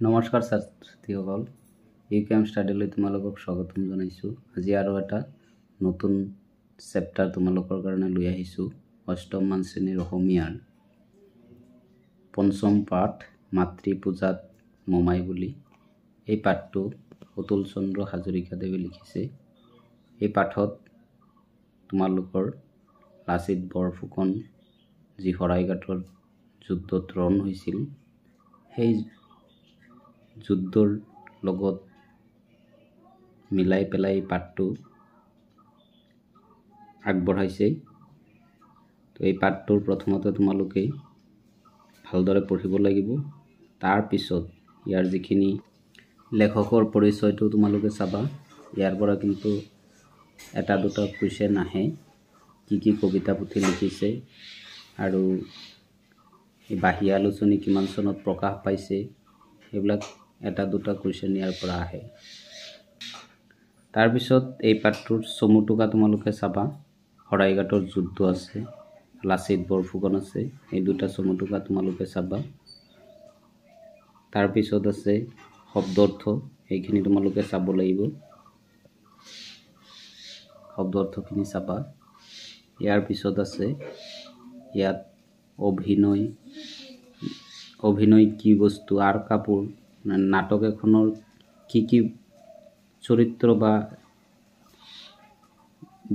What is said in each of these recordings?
নমস্কাৰ ছাত্ৰীসকল, ইউকেএম ষ্টাডিলৈ তোমালোকক স্বাগতম জনাইছোঁ। আজি আৰু এটা নতুন চেপ্টাৰ তোমালোকৰ কাৰণে লৈ আহিছোঁ। অষ্টম মান শ্ৰেণীৰ অসমীয়াৰ পঞ্চম পাঠ মাতৃ পূজাত মোমাই বুলি। এই পাঠটো অতুল চন্দ্ৰ হাজৰিকাদেৱে লিখিছে। এই পাঠত তোমালোকৰ লাচিত বৰফুকন যি শৰাইঘাটৰ যুদ্ধত ৰণ হৈছিল, সেই যুদ্ধৰ লগত মিলাই পেলাই পাঠটো আগবঢ়াইছে। তো এই পাঠটোৰ প্ৰথমতে তোমালোকে ভালদৰে পঢ়িব লাগিব। তাৰ পিছত ইয়াৰ যিখিনি লেখকৰ পৰিচয়টো তোমালোকে চাবা। ইয়াৰ পৰা কিন্তু এটা দুটা কুৱেশ্যন আহে, কি কবিতা পুথি লিখিছে আৰু বাহিয়া আলোচনী কিমান চনত প্ৰকাশ পাইছে, এইবিলাক এটা দুটা কুৱেশ্যন ইয়াৰ পৰা আহে। তাৰপিছত এই পাঠটোৰ চমু টোকা তোমালোকে চাবা। শৰাইঘাটৰ যুদ্ধ আছে, লাচিত বৰফুকন আছে, এই দুটা চমু টোকা তোমালোকে চাবা। তাৰপিছত আছে শব্দ অৰ্থ, এইখিনি তোমালোকে চাব লাগিব। শব্দ অৰ্থখিনি চাবা। ইয়াৰ পিছত আছে ইয়াত অভিনয় কি বস্তু, আৰ কাপোৰ, নাটক এখনৰ কি চৰিত্ৰ বা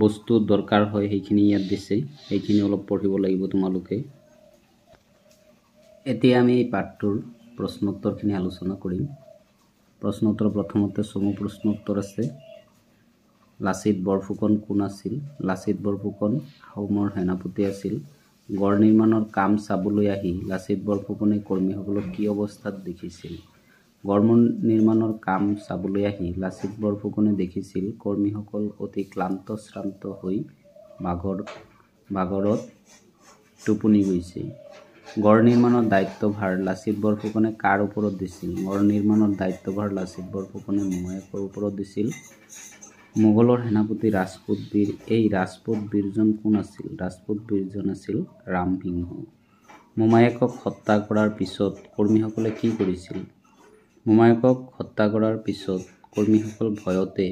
বস্তু দৰকাৰ হয় সেইখিনি ইয়াত দিছে। সেইখিনি অলপ পঢ়িব লাগিব তোমালোকে। এতিয়া আমি এই পাঠটোৰ প্ৰশ্ন উত্তৰখিনি আলোচনা কৰিম। প্ৰশ্ন উত্তৰ প্ৰথমতে চমু প্ৰশ্ন উত্তৰ আছে। লাচিত বৰফুকন কোন আছিল? লাচিত বৰফুকন আহোমৰ সেনাপতি আছিল। গড় নিৰ্মাণৰ কাম চাবলৈ আহি লাচিত বৰফুকনে কৰ্মীসকলক কি অৱস্থাত দেখিছিল? গড় নিৰ্মাণৰ কাম চাবলৈ আহি লাচিত বৰফুকনে দেখিছিল কৰ্মীসকল অতি ক্লান্ত শ্ৰান্ত হৈ বাগৰত টোপনি গৈছে। গড় নিৰ্মাণৰ দায়িত্বভাৰ লাচিত বৰফুকনে কাৰ ওপৰত দিছিল? গড় নিৰ্মাণৰ দায়িত্বভাৰ লাচিত বৰফুকনে মোমায়েকৰ ওপৰত দিছিল। মোগলৰ সেনাপতি ৰাজপুত বীৰ, এই ৰাজপুত বীৰজন কোন আছিল? ৰাজপুত বীৰজন আছিল ৰামসিংহ। মোমায়েকক হত্যা কৰাৰ পিছত কৰ্মীসকলে কি কৰিছিল? মোমায়েকক হত্যা কৰাৰ পিছত কৰ্মীসকল ভয়তে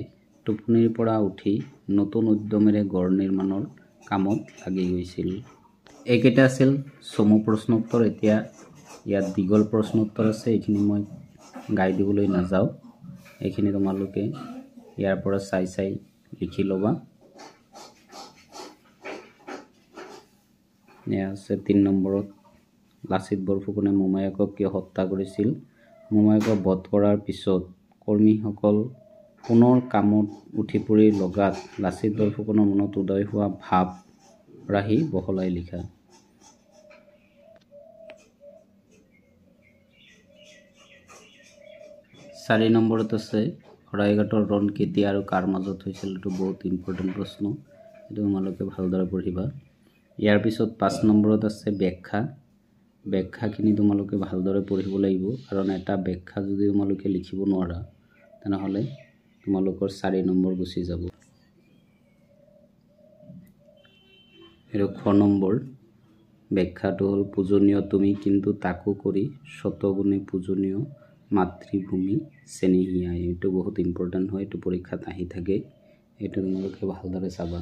টোপনিৰ পৰা উঠি নতুন উদ্যমেৰে গড় নিৰ্মাণৰ কামত লাগি গৈছিল। এইকেইটা আছিল চমু প্ৰশ্ন উত্তৰ। এতিয়া ইয়াত দীঘল প্ৰশ্ন উত্তৰ আছে, এইখিনি মই গাই দিবলৈ নাযাওঁ। এইখিনি তোমালোকে ইয়াৰ পৰা চাই লিখি ল'বা। এয়া আছে ৩ নম্বৰত, লাচিত বৰফুকনে মোমায়েকক কিয় হত্যা কৰিছিল? মোমায়েকক বধ কৰাৰ পিছত কৰ্মীসকল পুনৰ কামত উঠি পৰি লগাত লাচিত বৰফুকনৰ মনত উদয় হোৱা ভাৱ ৰাহি বহলাই লিখা। চাৰি নম্বৰত আছে শৰাইঘাটৰ ৰণ কেতিয়া আৰু কাৰ মাজত হৈছিল? এইটো বহুত ইম্পৰ্টেণ্ট প্ৰশ্ন, এইটো তোমালোকে ভালদৰে পঢ়িবা। ইয়াৰ পিছত ৫ নম্বৰত আছে ব্যাখ্যা। ব্যাখ্যাখিনি তোমালোকে ভালদৰে পঢ়িব লাগিব, কাৰণ এটা ব্যাখ্যা যদি তোমালোকে লিখিব নোৱাৰা তেনেহ'লে তোমালোকৰ ৪ নম্বৰ গুচি যাব। আৰু খ নম্বৰ ব্যাখ্যাটো হ'ল পূজনীয় তুমি কিন্তু তাকো কৰি শতগুণে পূজনীয় মাতৃভূমি চেনেহিয়া। এইটো বহুত ইম্পৰ্টেণ্ট হয়, এইটো পৰীক্ষাত আহি থাকে, এইটো তোমালোকে ভালদৰে চাবা।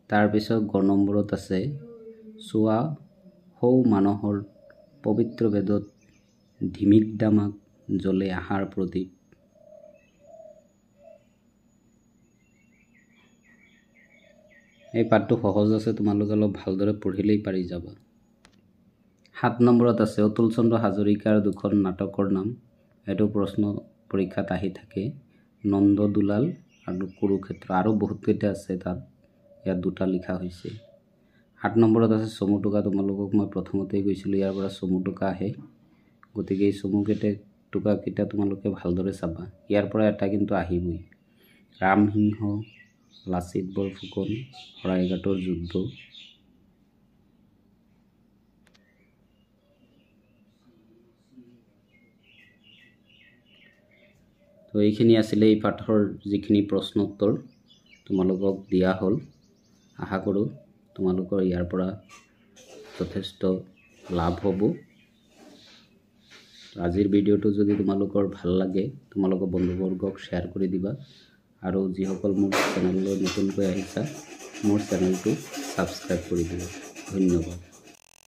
তাৰপিছত গ নম্বৰত আছে চোৱা সৌ মানুহৰ পবিত্ৰ বেদত ধিমিক দামাক জ্বলে আহাৰ প্ৰদীপ। এই পাঠটো সহজ আছে, তোমালোকে অলপ ভালদৰে পঢ়িলেই পাৰি যাবা। ৭ নম্বৰত আছে অতুল চন্দ্ৰ হাজৰিকাৰ দুখন নাটকৰ নাম। এইটো প্ৰশ্ন পৰীক্ষাত আহি থাকে, নন্দ দুলাল আৰু কুৰুক্ষেত্ৰ। আৰু বহুতকেইটা আছে তাত, ইয়াত দুটা লিখা হৈছে। ৮ নম্বৰত আছে চমু টোকা। তোমালোকক মই প্ৰথমতেই কৈছিলোঁ ইয়াৰ পৰা চমু টোকা আহে, গতিকে এই চমু টোকাকেইটা তোমালোকে ভালদৰে চাবা। ইয়াৰ পৰা এটা কিন্তু আহিবই, ৰামসিংহ, লাচিত বৰফুকন, শৰাইঘাটৰ যুদ্ধ। তো এইখিনি আছিলে এই পাঠৰ যিখিনি প্ৰশ্ন উত্তৰ তোমালোকক দিয়া হ'ল। আশা কৰোঁ তোমালোকৰ ইয়াৰ পৰা যথেষ্ট লাভ হ'ব। আজিৰ ভিডিঅ'টো যদি তোমালোকৰ ভাল লাগে তোমালোকৰ বন্ধুবৰ্গক শ্বেয়াৰ কৰি দিবা আৰু যিসকল মোৰ চেনেললৈ নতুনকৈ আহিছা মোৰ চেনেলটো ছাবস্ক্ৰাইব কৰি দিবা। ধন্যবাদ।